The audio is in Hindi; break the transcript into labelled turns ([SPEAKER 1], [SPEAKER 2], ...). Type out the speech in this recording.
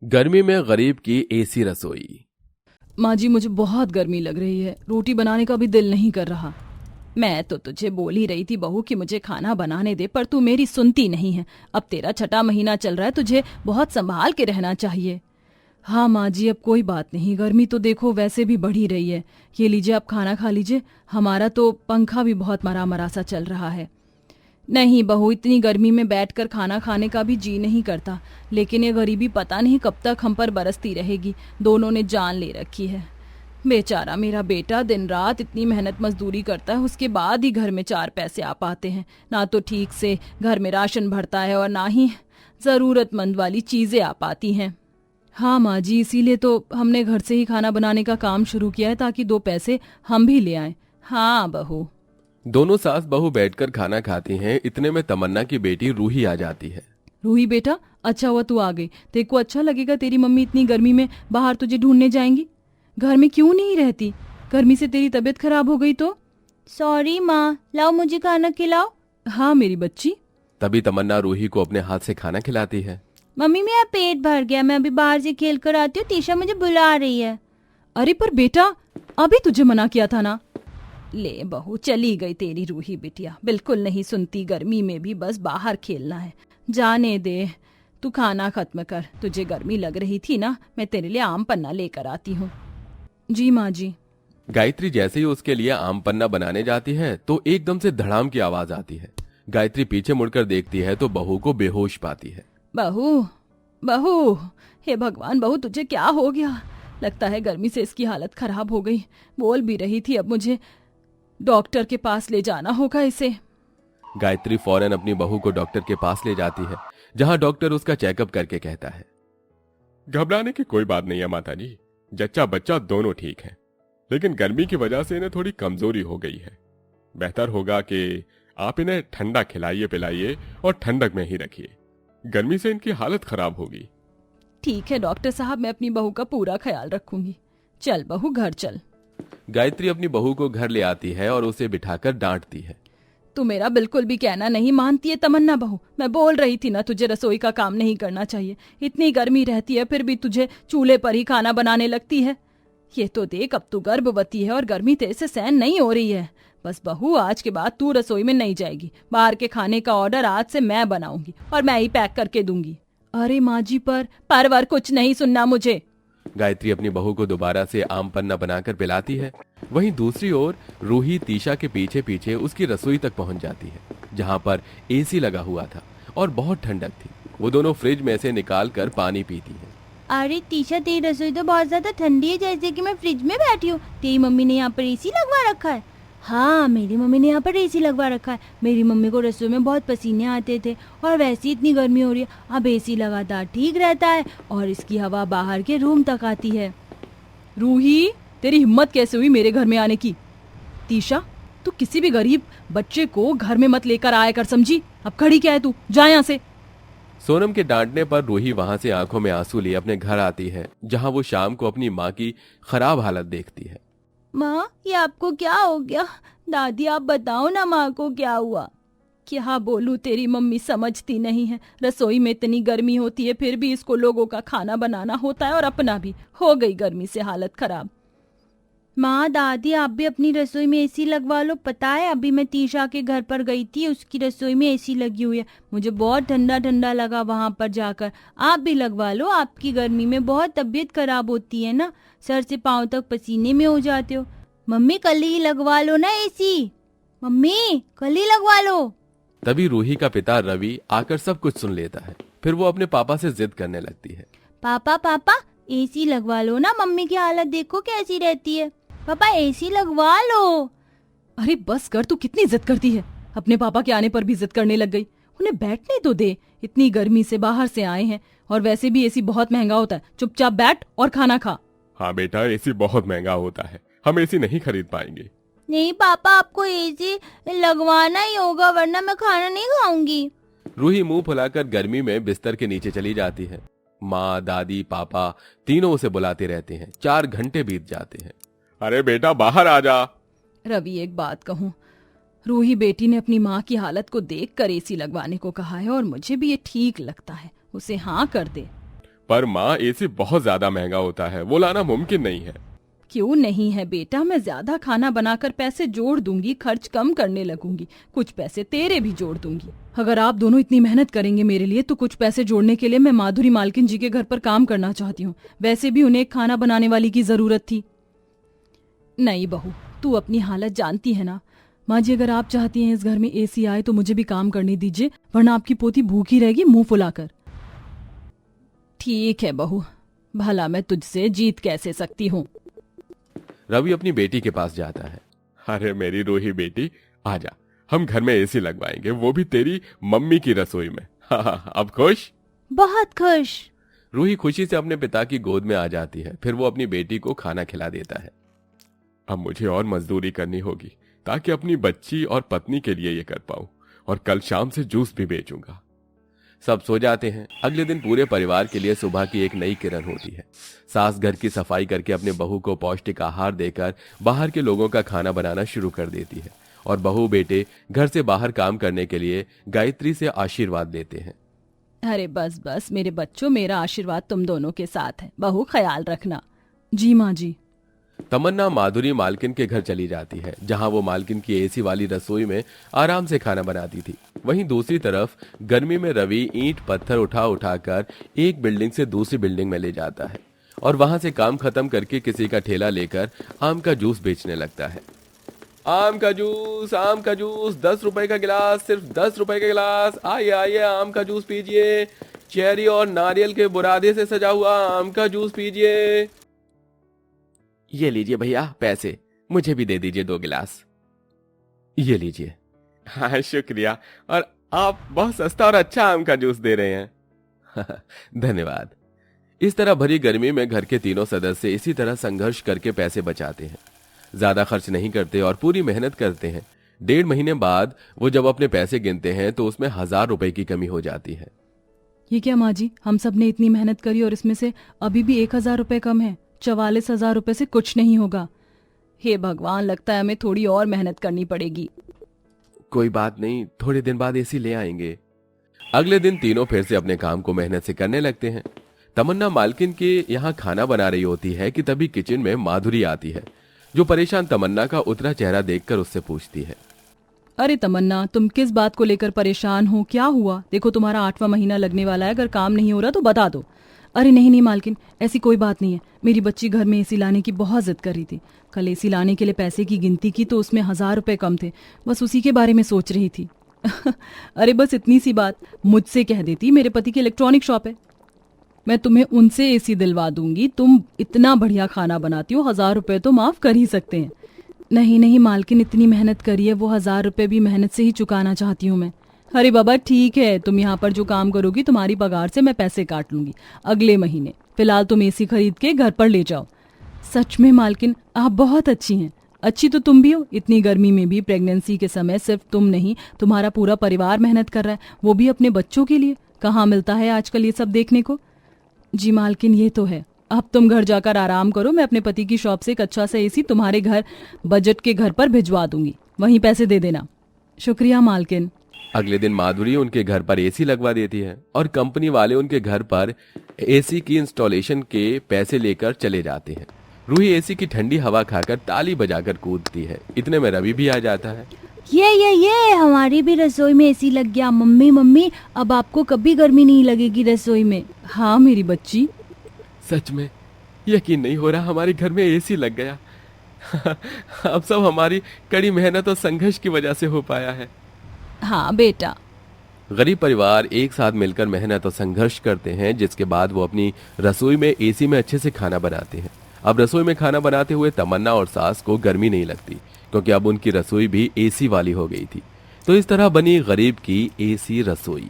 [SPEAKER 1] गर्मी में गरीब की एसी रसोई।
[SPEAKER 2] माँ जी, मुझे बहुत गर्मी लग रही है, रोटी बनाने का भी दिल नहीं कर रहा। मैं तो तुझे बोल ही रही थी बहू कि मुझे खाना बनाने दे, पर तू मेरी सुनती नहीं है। अब तेरा छठा महीना चल रहा है, तुझे बहुत संभाल के रहना चाहिए। हाँ माँ जी, अब कोई बात नहीं, गर्मी तो देखो वैसे भी बढ़ ही रही है। ये लीजिए, आप खाना खा लीजिए। हमारा तो पंखा भी बहुत मरा मरा सा चल रहा है। नहीं बहू, इतनी गर्मी में बैठकर खाना खाने का भी जी नहीं करता, लेकिन ये गरीबी पता नहीं कब तक हम पर बरसती रहेगी। दोनों ने जान ले रखी है। बेचारा मेरा बेटा दिन रात इतनी मेहनत मजदूरी करता है, उसके बाद ही घर में 4 पैसे आ पाते हैं। ना तो ठीक से घर में राशन भरता है और ना ही ज़रूरतमंद वाली चीज़ें आ पाती हैं। हाँ माँ जी, इसीलिए तो हमने घर से ही खाना बनाने का काम शुरू किया है, ताकि 2 पैसे हम भी ले आएं। हाँ बहू।
[SPEAKER 1] दोनों सास बहू बैठकर खाना खाती हैं। इतने में तमन्ना की बेटी रूही आ जाती है।
[SPEAKER 2] रूही बेटा, अच्छा हुआ तू आ गई। तेरे को अच्छा लगेगा, तेरी मम्मी इतनी गर्मी में बाहर तुझे ढूंढने जाएंगी। घर में क्यों नहीं रहती? गर्मी से तेरी तबीयत खराब हो गई तो?
[SPEAKER 3] सॉरी माँ, लाओ मुझे खाना खिलाओ।
[SPEAKER 2] हाँ मेरी बच्ची।
[SPEAKER 1] तभी तमन्ना रूही को अपने हाथ से खाना खिलाती है।
[SPEAKER 3] मम्मी मेरा पेट भर गया, मैं अभी बाहर से खेल कर आती हूँ, तीशा मुझे बुला रही है।
[SPEAKER 2] अरे पर बेटा, अभी तुझे मना किया था ना। ले बहू, चली गई तेरी रूही बिटिया, बिल्कुल नहीं सुनती। गर्मी में भी बस बाहर खेलना है। जाने दे, तू खाना खत्म कर। तुझे गर्मी लग रही थी ना, मैं तेरे लिए आम पन्ना लेकर आती हूँ। जी माँ जी।
[SPEAKER 1] गायत्री जैसे ही उसके लिए आम पन्ना बनाने जाती है तो एकदम से धड़ाम की आवाज आती है। गायत्री पीछे मुड़कर देखती है तो बहू को बेहोश पाती है।
[SPEAKER 2] बहू, बहू, हे भगवान बहू, तुझे क्या हो गया? लगता है गर्मी से इसकी हालत खराब हो गई। बोल भी रही थी, अब मुझे डॉक्टर के पास ले जाना होगा इसे।
[SPEAKER 1] गायत्री फौरन अपनी बहू को डॉक्टर के पास ले जाती है, जहां डॉक्टर उसका चेकअप करके कहता है,
[SPEAKER 4] घबराने की कोई बात नहीं है माताजी, जच्चा बच्चा दोनों ठीक हैं, लेकिन गर्मी की वजह से इन्हें थोड़ी कमजोरी हो गई है। बेहतर होगा कि आप इन्हें ठंडा खिलाइए पिलाइए और ठंडक में ही रखिए, गर्मी से इनकी हालत खराब होगी।
[SPEAKER 2] ठीक है डॉक्टर साहब, मैं अपनी बहू का पूरा ख्याल रखूंगी। चल बहू, घर चल।
[SPEAKER 1] गायत्री अपनी बहू को घर ले आती है और उसे बिठाकर डांटती है।
[SPEAKER 2] तू मेरा बिल्कुल भी कहना नहीं मानती है तमन्ना बहू। मैं बोल रही थी ना, तुझे रसोई का काम नहीं करना चाहिए। इतनी गर्मी रहती है फिर भी तुझे चूल्हे पर ही खाना बनाने लगती है। ये तो देख, अब तू गर्भवती है और गर्मी तेरे से सहन नहीं हो रही है। बस बहू, आज के बाद तू रसोई में नहीं जाएगी। बाहर के खाने का ऑर्डर आज से मैं बनाऊंगी और मैं ही पैक करके दूंगी। अरे माँ जी, परवर कुछ नहीं सुनना मुझे।
[SPEAKER 1] गायत्री अपनी बहू को दोबारा से आम पन्ना बनाकर पिलाती है। वहीं दूसरी ओर रूही तीशा के पीछे पीछे उसकी रसोई तक पहुंच जाती है, जहां पर एसी लगा हुआ था और बहुत ठंडक थी। वो दोनों फ्रिज में से निकाल कर पानी पीती है।
[SPEAKER 3] अरे तीशा, तेरी रसोई तो बहुत ज्यादा ठंडी है, जैसे कि मैं फ्रिज में बैठी हूँ। तेरी मम्मी ने यहाँ पर एसी लगवा रखा है? हाँ, मेरी मम्मी ने यहाँ पर एसी लगवा रखा है। मेरी मम्मी को रसोई में बहुत पसीने आते थे और वैसे ही इतनी गर्मी हो रही है, अब एसी लगातार ठीक रहता है और इसकी हवा बाहर के रूम तक आती है।
[SPEAKER 2] रूही, तेरी हिम्मत कैसे हुई मेरे घर में आने की? तीशा, तू किसी भी गरीब बच्चे को घर में मत लेकर आया कर, समझी? अब खड़ी क्या है तू? जा यहाँ से।
[SPEAKER 1] सोनम के डांटने पर रूही वहां से आंखों में आंसू लिए अपने घर आती है, जहां वो शाम को अपनी माँ की खराब हालत देखती है।
[SPEAKER 3] माँ, ये आपको क्या हो गया? दादी, आप बताओ ना माँ को क्या हुआ?
[SPEAKER 2] क्या बोलूं, तेरी मम्मी समझती नहीं है। रसोई में इतनी गर्मी होती है फिर भी इसको लोगों का खाना बनाना होता है और अपना भी हो गई गर्मी से हालत खराब।
[SPEAKER 3] माँ, दादी, आप भी अपनी रसोई में एसी लगवा लो। पता है, अभी मैं तीशा के घर पर गई थी, उसकी रसोई में एसी लगी हुई है। मुझे बहुत ठंडा ठंडा लगा वहां पर जाकर। आप भी लगवा लो, आपकी गर्मी में बहुत तबीयत खराब होती है ना, सर से पांव तक पसीने में हो जाते हो। मम्मी, कल ही लगवा लो ना एसी। मम्मी, कल ही लगवा लो।
[SPEAKER 1] तभी रूही का पिता रवि आकर सब कुछ सुन लेता है। फिर वो अपने पापा से जिद करने लगती है।
[SPEAKER 3] पापा पापा, एसी लगवा लो ना, मम्मी की हालत देखो कैसी रहती है। पापा, एसी लगवा लो।
[SPEAKER 2] अरे बस कर, तू कितनी जिद करती है। अपने पापा के आने पर भी जिद करने लग गई। उन्हें बैठने तो दे, इतनी गर्मी से बाहर से आए हैं और वैसे भी एसी बहुत महंगा होता है। चुपचाप बैठ और खाना खा।
[SPEAKER 4] हाँ बेटा, एसी बहुत महंगा होता है, हम एसी नहीं खरीद पाएंगे।
[SPEAKER 3] नहीं पापा, आपको एसी लगवाना ही होगा, वरना मैं खाना नहीं खाऊंगी।
[SPEAKER 1] रूही मुंह फुलाकर गर्मी में बिस्तर के नीचे चली जाती है। माँ, दादी, पापा तीनों उसे बुलाते रहते हैं। 4 घंटे बीत जाते हैं।
[SPEAKER 4] अरे बेटा, बाहर आ जा।
[SPEAKER 2] रवि, एक बात कहूँ, रूही बेटी ने अपनी माँ की हालत को देखकर एसी लगवाने को कहा है और मुझे भी ये ठीक लगता है। उसे हाँ कर दे।
[SPEAKER 4] पर माँ एसी बहुत ज्यादा महंगा होता है, वो लाना मुमकिन नहीं है।
[SPEAKER 2] क्यों नहीं है बेटा, मैं ज्यादा खाना बनाकर पैसे जोड़ दूंगी, खर्च कम करने लगूंगी, कुछ पैसे तेरे भी जोड़ दूंगी। अगर आप दोनों इतनी मेहनत करेंगे मेरे लिए तो कुछ पैसे जोड़ने के लिए मैं माधुरी मालकिन जी के घर पर काम करना चाहती हूँ। वैसे भी उन्हें एक खाना बनाने वाली की जरूरत थी। नहीं बहू, तू अपनी हालत जानती है ना। माँ जी, अगर आप चाहती हैं इस घर में एसी आए तो मुझे भी काम करने दीजिए, वरना आपकी पोती भूखी रहेगी मुंह फुलाकर। ठीक है बहू, भला मैं तुझसे जीत कैसे सकती हूँ।
[SPEAKER 1] रवि अपनी बेटी के पास जाता है।
[SPEAKER 4] अरे मेरी रूही बेटी, आजा, हम घर में एसी लगवाएंगे, वो भी तेरी मम्मी की रसोई में। हाँ, अब खुश?
[SPEAKER 3] बहुत खुश।
[SPEAKER 1] रूही खुशी से अपने पिता की गोद में आ जाती है। फिर वो अपनी बेटी को खाना खिला देता है।
[SPEAKER 4] अब मुझे और मजदूरी करनी होगी ताकि अपनी बच्ची और पत्नी के लिए ये कर पाऊं, और कल शाम से जूस भी बेचूंगा।
[SPEAKER 1] सब सो जाते हैं। अगले दिन पूरे परिवार के लिए सुबह की एक नई किरण होती है। सास घर की सफाई करके अपने बहू को पौष्टिक आहार देकर बाहर के लोगों का खाना बनाना शुरू कर देती है, और बहू बेटे घर से बाहर काम करने के लिए गायत्री से आशीर्वाद लेते हैं।
[SPEAKER 2] अरे बस बस मेरे बच्चों, मेरा आशीर्वाद तुम दोनों के साथ है। बहू ख्याल रखना। जी माँ जी।
[SPEAKER 1] तमन्ना माधुरी मालकिन के घर चली जाती है, जहां वो मालकिन की एसी वाली रसोई में आराम से खाना बनाती थी। वहीं दूसरी तरफ गर्मी में रवि ईंट पत्थर उठा उठाकर एक बिल्डिंग से दूसरी बिल्डिंग में ले जाता है, और वहां से काम खत्म करके किसी का ठेला लेकर आम का जूस बेचने लगता है। आम का जूस, 10 रुपए का गिलास, सिर्फ 10 रुपए का गिलास। आइए आइए, आम का जूस पीजिए, चेरी और नारियल के बुरादे से सजा हुआ आम का जूस पीजिए। ये लीजिए भैया पैसे, मुझे भी दे दीजिए 2 गिलास। ये लीजिए।
[SPEAKER 4] हाँ शुक्रिया, और आप बहुत सस्ता और अच्छा आम का जूस दे रहे हैं।
[SPEAKER 1] धन्यवाद। इस तरह भरी गर्मी में घर के तीनों सदस्य इसी तरह संघर्ष करके पैसे बचाते हैं, ज्यादा खर्च नहीं करते और पूरी मेहनत करते हैं। 1.5 महीने बाद वो जब अपने पैसे गिनते हैं तो उसमें 1000 रुपए की कमी हो जाती है।
[SPEAKER 2] ये क्या माँ जी, हम सब ने इतनी मेहनत करी और इसमें से अभी भी 1000 रुपए कम है। 44,000 रुपए से कुछ नहीं होगा। हे भगवान, लगता है हमें थोड़ी और मेहनत करनी पड़ेगी।
[SPEAKER 1] कोई बात नहीं, थोड़े दिन बाद एसी ले आएंगे। अगले दिन तीनों फिर से अपने काम को मेहनत से करने लगते हैं। तमन्ना मालकिन के यहाँ खाना बना रही होती है कि तभी किचन में माधुरी आती है, जो परेशान तमन्ना का उतरा चेहरा देखकर उससे पूछती है।
[SPEAKER 2] अरे तमन्ना, तुम किस बात को लेकर परेशान हो? क्या हुआ? देखो तुम्हारा 8वां महीना लगने वाला है, अगर काम नहीं हो रहा तो बता दो। अरे नहीं नहीं मालकिन, ऐसी कोई बात नहीं है। मेरी बच्ची घर में एसी लाने की बहुत जिद कर रही थी। कल एसी लाने के लिए पैसे की गिनती की तो उसमें 1000 रुपए कम थे। बस उसी के बारे में सोच रही थी। अरे बस इतनी सी बात मुझसे कह देती, मेरे पति की इलेक्ट्रॉनिक शॉप है, मैं तुम्हें उनसे एसी दिलवा दूंगी। तुम इतना बढ़िया खाना बनाती हो, 1000 रुपए तो माफ कर ही सकते हैं। नहीं नहीं मालकिन, इतनी मेहनत करी है, वो 1000 रुपए भी मेहनत से ही चुकाना चाहती हूँ मैं। अरे बाबा ठीक है, तुम यहाँ पर जो काम करोगी तुम्हारी पगार से मैं पैसे काट लूंगी अगले महीने। फिलहाल तुम एसी खरीद के घर पर ले जाओ। सच में मालकिन, आप बहुत अच्छी हैं। अच्छी तो तुम भी हो। इतनी गर्मी में भी प्रेगनेंसी के समय सिर्फ तुम नहीं, तुम्हारा पूरा परिवार मेहनत कर रहा है, वो भी अपने बच्चों के लिए। कहाँ मिलता है आजकल ये सब देखने को। जी मालकिन, ये तो है। अब तुम घर जाकर आराम करो, मैं अपने पति की शॉप से एक अच्छा सा एसी तुम्हारे घर बजट के घर पर भिजवा दूंगी, वहीं पैसे दे देना। शुक्रिया मालकिन।
[SPEAKER 1] अगले दिन माधुरी उनके घर पर एसी लगवा देती है और कंपनी वाले उनके घर पर एसी की इंस्टॉलेशन के पैसे लेकर चले जाते हैं। रूही एसी की ठंडी हवा खाकर ताली बजाकर कूदती है। इतने में रवि भी आ जाता है।
[SPEAKER 3] ये हमारी भी रसोई में एसी लग गया। मम्मी मम्मी, अब आपको कभी गर्मी नहीं लगेगी रसोई में।
[SPEAKER 2] हाँ मेरी बच्ची।
[SPEAKER 1] सच में यकीन नहीं हो रहा, हमारे घर में एसी लग गया। अब सब हमारी कड़ी मेहनत और संघर्ष की वजह से हो पाया है।
[SPEAKER 2] हाँ बेटा।
[SPEAKER 1] गरीब परिवार एक साथ मिलकर मेहनत और संघर्ष करते हैं, जिसके बाद वो अपनी रसोई में एसी में अच्छे से खाना बनाते हैं। अब रसोई में खाना बनाते हुए तमन्ना और सास को गर्मी नहीं लगती, क्योंकि अब उनकी रसोई भी एसी वाली हो गई थी। तो इस तरह बनी गरीब की एसी रसोई।